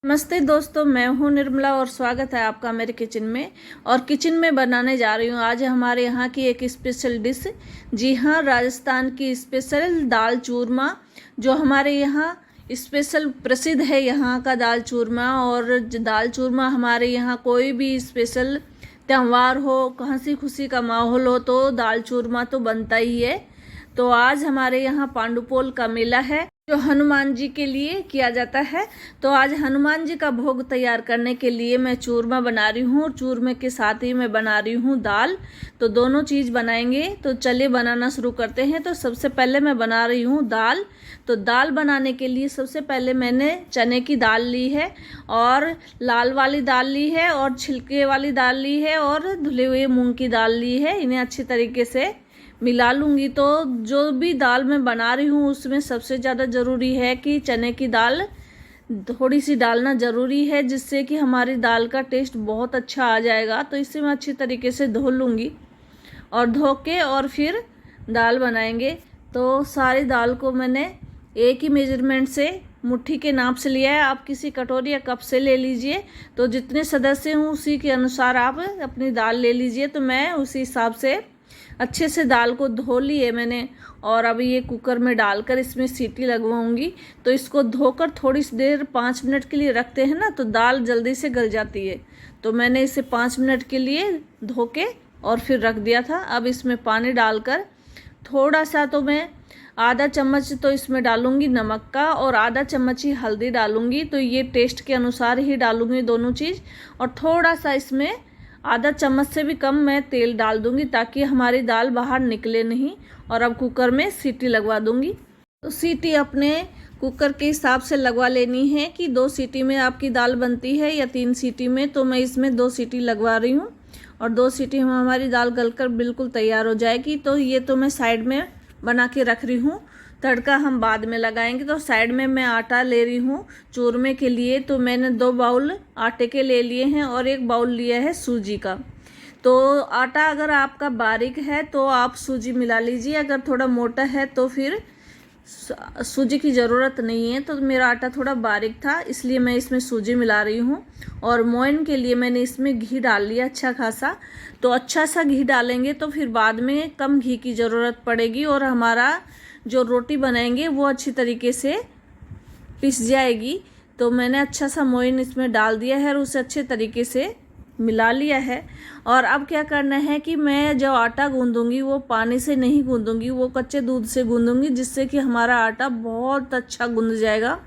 नमस्ते दोस्तों, मैं हूं निर्मला और स्वागत है आपका मेरे किचन में। और किचन में बनाने जा रही हूं आज हमारे यहाँ की एक स्पेशल डिश। जी हाँ, राजस्थान की स्पेशल दाल चूरमा, जो हमारे यहाँ स्पेशल प्रसिद्ध है यहाँ का दाल चूरमा। और दाल चूरमा हमारे यहाँ कोई भी स्पेशल त्यौहार हो, हंसी खुशी का माहौल हो तो दाल चूरमा तो बनता ही है। तो आज हमारे यहाँ पांडुपोल का मेला है जो हनुमान जी के लिए किया जाता है। तो आज हनुमान जी का भोग तैयार करने के लिए मैं चूरमा बना रही हूँ। चूरमे के साथ ही मैं बना रही हूँ दाल, तो दोनों चीज़ बनाएंगे। तो चलिए बनाना शुरू करते हैं। तो सबसे पहले मैं बना रही हूँ दाल। तो दाल बनाने के लिए सबसे पहले मैंने चने की दाल ली है, और लाल वाली दाल ली है, और छिलके वाली दाल ली है, और धुले हुए मूंग की दाल ली है। इन्हें अच्छी तरीके से मिला लूँगी। तो जो भी दाल मैं बना रही हूँ उसमें सबसे ज़्यादा ज़रूरी है कि चने की दाल थोड़ी सी डालना ज़रूरी है, जिससे कि हमारी दाल का टेस्ट बहुत अच्छा आ जाएगा। तो इसे मैं अच्छी तरीके से धो लूँगी, और धो के और फिर दाल बनाएंगे। तो सारी दाल को मैंने एक ही मेजरमेंट से मुट्ठी के नाप से लिया है। आप किसी कटोरी या कप से ले लीजिए। तो जितने सदस्य हों उसी के अनुसार आप अपनी दाल ले लीजिए। तो मैं उसी हिसाब से अच्छे से दाल को धो लिए मैंने, और अभी ये कुकर में डालकर इसमें सीटी लगवाऊंगी। तो इसको धोकर थोड़ी सी देर 5 मिनट के लिए रखते हैं ना, तो दाल जल्दी से गल जाती है। तो मैंने इसे 5 मिनट के लिए धो के और फिर रख दिया था। अब इसमें पानी डालकर थोड़ा सा, तो मैं आधा चम्मच तो इसमें डालूंगी नमक का, और आधा चम्मच ही हल्दी डालूंगी। तो ये टेस्ट के अनुसार ही डालूंगी दोनों चीज़। और थोड़ा सा इसमें आधा चम्मच से भी कम मैं तेल डाल दूंगी, ताकि हमारी दाल बाहर निकले नहीं। और अब कुकर में सीटी लगवा दूंगी। तो सीटी अपने कुकर के हिसाब से लगवा लेनी है कि 2 सीटी में आपकी दाल बनती है या 3 सीटी में। तो मैं इसमें 2 सीटी लगवा रही हूँ, और 2 सीटी में हमारी दाल गलकर बिल्कुल तैयार हो जाएगी। तो ये तो मैं साइड में बना के रख रही हूँ, तड़का हम बाद में लगाएंगे। तो साइड में मैं आटा ले रही हूँ चूरमे के लिए। तो मैंने 2 बाउल आटे के ले लिए हैं, और 1 बाउल लिया है सूजी का। तो आटा अगर आपका बारीक है तो आप सूजी मिला लीजिए, अगर थोड़ा मोटा है तो फिर सूजी की ज़रूरत नहीं है। तो मेरा आटा थोड़ा बारीक था, इसलिए मैं इसमें सूजी मिला रही हूँ। और मोइन के लिए मैंने इसमें घी डाल लिया अच्छा खासा। तो अच्छा सा घी डालेंगे तो फिर बाद में कम घी की ज़रूरत पड़ेगी, और हमारा जो रोटी बनाएंगे वो अच्छी तरीके से पिस जाएगी। तो मैंने अच्छा सा मोइन इसमें डाल दिया है, और उसे अच्छे तरीके से मिला लिया है। और अब क्या करना है कि मैं जो आटा गूंदूंगी वो पानी से नहीं गूंदूंगी, वो कच्चे दूध से गूंदूंगी, जिससे कि हमारा आटा बहुत अच्छा गूंद जाएगा,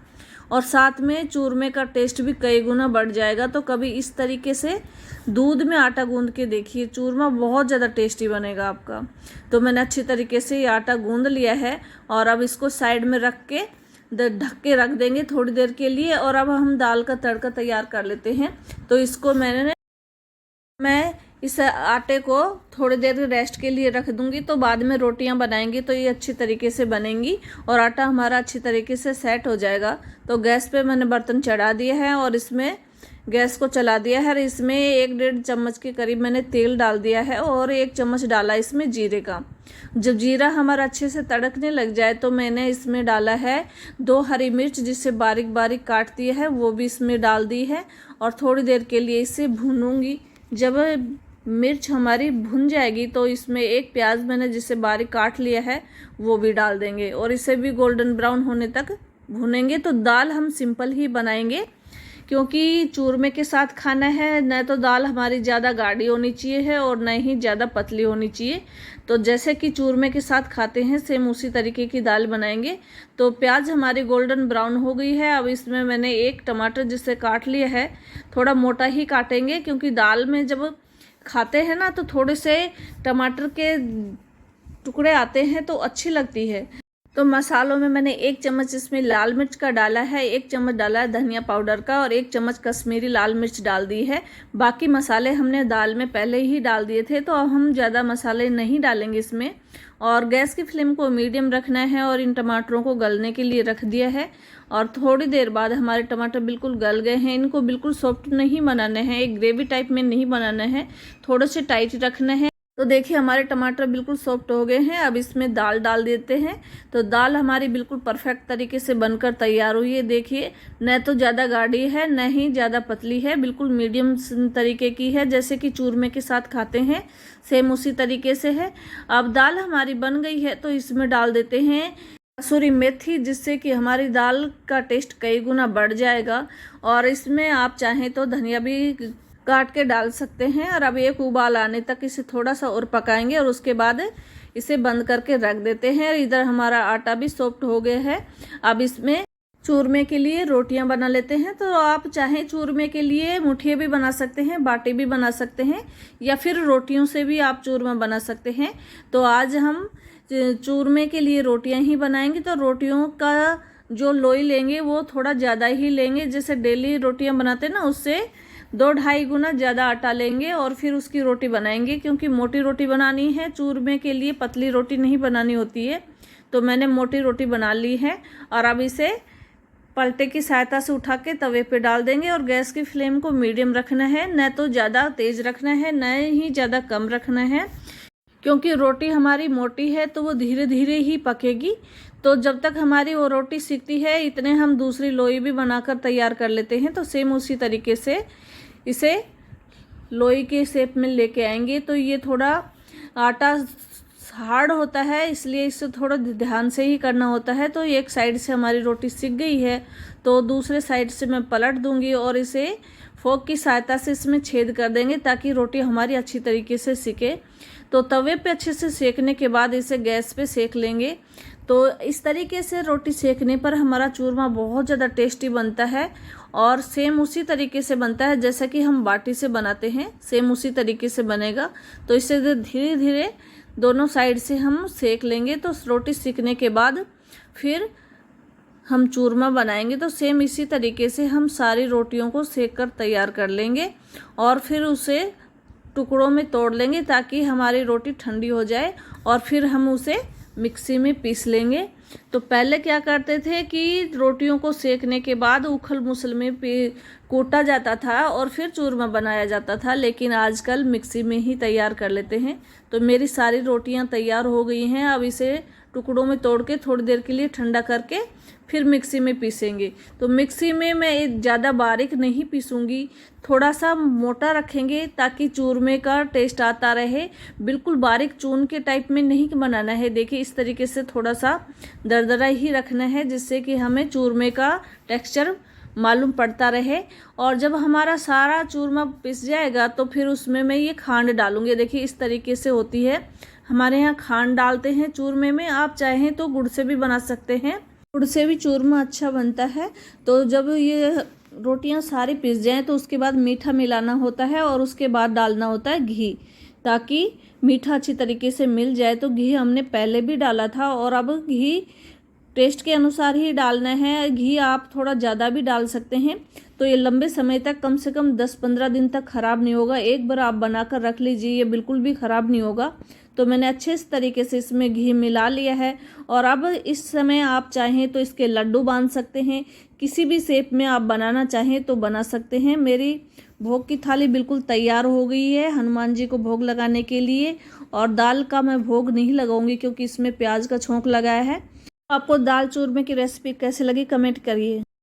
और साथ में चूरमे का टेस्ट भी कई गुना बढ़ जाएगा। तो कभी इस तरीके से दूध में आटा गूंद के देखिए, चूरमा बहुत ज़्यादा टेस्टी बनेगा आपका। तो मैंने अच्छी तरीके से ये आटा गूंद लिया है, और अब इसको साइड में रख के ढक के रख देंगे थोड़ी देर के लिए। और अब हम दाल का तड़का तैयार कर लेते हैं। तो इसको मैं इस आटे को थोड़ी देर रेस्ट के लिए रख दूंगी। तो बाद में रोटियां बनाएंगे तो ये अच्छी तरीके से बनेंगी, और आटा हमारा अच्छी तरीके से सेट हो जाएगा। तो गैस पे मैंने बर्तन चढ़ा दिया है, और इसमें गैस को चला दिया है। और इसमें 1-1.5 चम्मच के करीब मैंने तेल डाल दिया है, और 1 चम्मच डाला इसमें जीरे का। जब जीरा हमारा अच्छे से तड़कने लग जाए तो मैंने इसमें डाला है 2 हरी मिर्च, जिसे बारीक बारीक काट दिया है, वो भी इसमें डाल दी है। और थोड़ी देर के लिए इसे भूनूंगी। जब मिर्च हमारी भुन जाएगी तो इसमें 1 प्याज मैंने जिसे बारीक काट लिया है वो भी डाल देंगे, और इसे भी गोल्डन ब्राउन होने तक भुनेंगे। तो दाल हम सिंपल ही बनाएंगे, क्योंकि चूरमे के साथ खाना है। न तो दाल हमारी ज़्यादा गाढ़ी होनी चाहिए है, और न ही ज़्यादा पतली होनी चाहिए। तो जैसे कि चूरमे के साथ खाते हैं सेम उसी तरीके की दाल बनाएंगे। तो प्याज हमारी गोल्डन ब्राउन हो गई है। अब इसमें मैंने 1 टमाटर जिसे काट लिया है, थोड़ा मोटा ही काटेंगे, क्योंकि दाल में जब खाते हैं ना तो थोड़े से टमाटर के टुकड़े आते हैं तो अच्छी लगती है। तो मसालों में मैंने 1 चम्मच इसमें लाल मिर्च का डाला है, 1 चम्मच डाला है धनिया पाउडर का, और 1 चम्मच कश्मीरी लाल मिर्च डाल दी है। बाकी मसाले हमने दाल में पहले ही डाल दिए थे, तो अब हम ज़्यादा मसाले नहीं डालेंगे इसमें। और गैस की फ्लेम को मीडियम रखना है, और इन टमाटरों को गलने के लिए रख दिया है। और थोड़ी देर बाद हमारे टमाटर बिल्कुल गल गए हैं। इनको बिल्कुल सॉफ्ट नहीं बनाना है, एक ग्रेवी टाइप में नहीं बनाना है, थोड़े से टाइट रखना है। तो देखिए हमारे टमाटर बिल्कुल सॉफ्ट हो गए हैं। अब इसमें दाल डाल देते हैं। तो दाल हमारी बिल्कुल परफेक्ट तरीके से बनकर तैयार हुई है। देखिए न तो ज़्यादा गाढ़ी है न ही ज़्यादा पतली है, बिल्कुल मीडियम तरीके की है, जैसे कि चूरमे के साथ खाते हैं सेम उसी तरीके से है। अब दाल हमारी बन गई है तो इसमें डाल देते हैं कसूरी मेथी, जिससे कि हमारी दाल का टेस्ट कई गुना बढ़ जाएगा। और इसमें आप चाहें तो धनिया भी काट के डाल सकते हैं। और अब एक उबाल आने तक इसे थोड़ा सा और पकाएंगे और उसके बाद इसे बंद करके रख देते हैं। इधर हमारा आटा भी सॉफ्ट हो गया है। अब इसमें चूरमे के लिए रोटियां बना लेते हैं। तो आप चाहें चूरमे के लिए मुठिया भी बना सकते हैं, बाटी भी बना सकते हैं, या फिर रोटियों से भी आप चूरमा बना सकते हैं। तो आज हम चूरमे के लिए रोटियां ही बनाएंगे। तो रोटियों का जो लोई लेंगे वो थोड़ा ज़्यादा ही लेंगे, जैसे डेली रोटियां बनाते हैं ना, उससे 2-2.5 गुना ज़्यादा आटा लेंगे और फिर उसकी रोटी बनाएंगे, क्योंकि मोटी रोटी बनानी है चूरमे के लिए, पतली रोटी नहीं बनानी होती है। तो मैंने मोटी रोटी बना ली है। और अब इसे पलटे की सहायता से उठा के तवे पे डाल देंगे और गैस की फ्लेम को मीडियम रखना है, न तो ज़्यादा तेज़ रखना है न ही ज़्यादा कम रखना है, क्योंकि रोटी हमारी मोटी है तो वो धीरे धीरे ही पकेगी। तो जब तक हमारी वो रोटी सीखती है इतने हम दूसरी लोई भी बनाकर तैयार कर लेते हैं। तो सेम उसी तरीके से इसे लोई के शेप में लेके आएंगे। तो ये थोड़ा आटा हार्ड होता है, इसलिए इसे थोड़ा ध्यान से ही करना होता है। तो एक साइड से हमारी रोटी सिक गई है तो दूसरे साइड से मैं पलट दूंगी और इसे फोक की सहायता से इसमें छेद कर देंगे ताकि रोटी हमारी अच्छी तरीके से सिके। तो तवे पे अच्छे से सेकने के बाद इसे गैस पे सेक लेंगे। तो इस तरीके से रोटी सेकने पर हमारा चूरमा बहुत ज़्यादा टेस्टी बनता है और सेम उसी तरीके से बनता है जैसा कि हम बाटी से बनाते हैं, सेम उसी तरीके से बनेगा। तो इसे धीरे धीरे दोनों साइड से हम सेक लेंगे। तो रोटी सीखने के बाद फिर हम चूरमा बनाएंगे। तो सेम इसी तरीके से हम सारी रोटियों को सेक कर तैयार कर लेंगे और फिर उसे टुकड़ों में तोड़ लेंगे ताकि हमारी रोटी ठंडी हो जाए और फिर हम उसे मिक्सी में पीस लेंगे। तो पहले क्या करते थे कि रोटियों को सेकने के बाद उखल मुसल में कूटा जाता था और फिर चूरमा बनाया जाता था, लेकिन आजकल मिक्सी में ही तैयार कर लेते हैं। तो मेरी सारी रोटियां तैयार हो गई हैं। अब इसे टुकड़ों में तोड़ के थोड़ी देर के लिए ठंडा करके फिर मिक्सी में पीसेंगे। तो मिक्सी में मैं ज़्यादा बारीक नहीं पीसूंगी, थोड़ा सा मोटा रखेंगे ताकि चूरमे का टेस्ट आता रहे। बिल्कुल बारीक चून के टाइप में नहीं बनाना है। देखिए इस तरीके से थोड़ा सा दरदरा ही रखना है, जिससे कि हमें चूरमे का टेक्सचर मालूम पड़ता रहे। और जब हमारा सारा चूरमा पिस जाएगा तो फिर उसमें मैं ये खांड डालूंगी। देखिए इस तरीके से होती है, हमारे यहाँ खांड डालते हैं चूरमे में। आप चाहें तो गुड़ से भी बना सकते हैं, गुड़ से भी चूरमा अच्छा बनता है। तो जब ये रोटियां सारी पिस जाएं तो उसके बाद मीठा मिलाना होता है और उसके बाद डालना होता है घी, ताकि मीठा अच्छी तरीके से मिल जाए। तो घी हमने पहले भी डाला था और अब घी टेस्ट के अनुसार ही डालना है। घी आप थोड़ा ज़्यादा भी डाल सकते हैं। तो ये लंबे समय तक, कम से कम 10-15 दिन तक ख़राब नहीं होगा। एक बार आप बनाकर रख लीजिए, ये बिल्कुल भी ख़राब नहीं होगा। तो मैंने अच्छे तरीके से इसमें घी मिला लिया है और अब इस समय आप चाहें तो इसके लड्डू बांध सकते हैं। किसी भी शेप में आप बनाना चाहें तो बना सकते हैं। मेरी भोग की थाली बिल्कुल तैयार हो गई है हनुमान जी को भोग लगाने के लिए। और दाल का मैं भोग नहीं लगाऊंगी क्योंकि इसमें प्याज का छोंक लगाया है। आपको दाल चूरमे की रेसिपी कैसे लगी कमेंट करिए।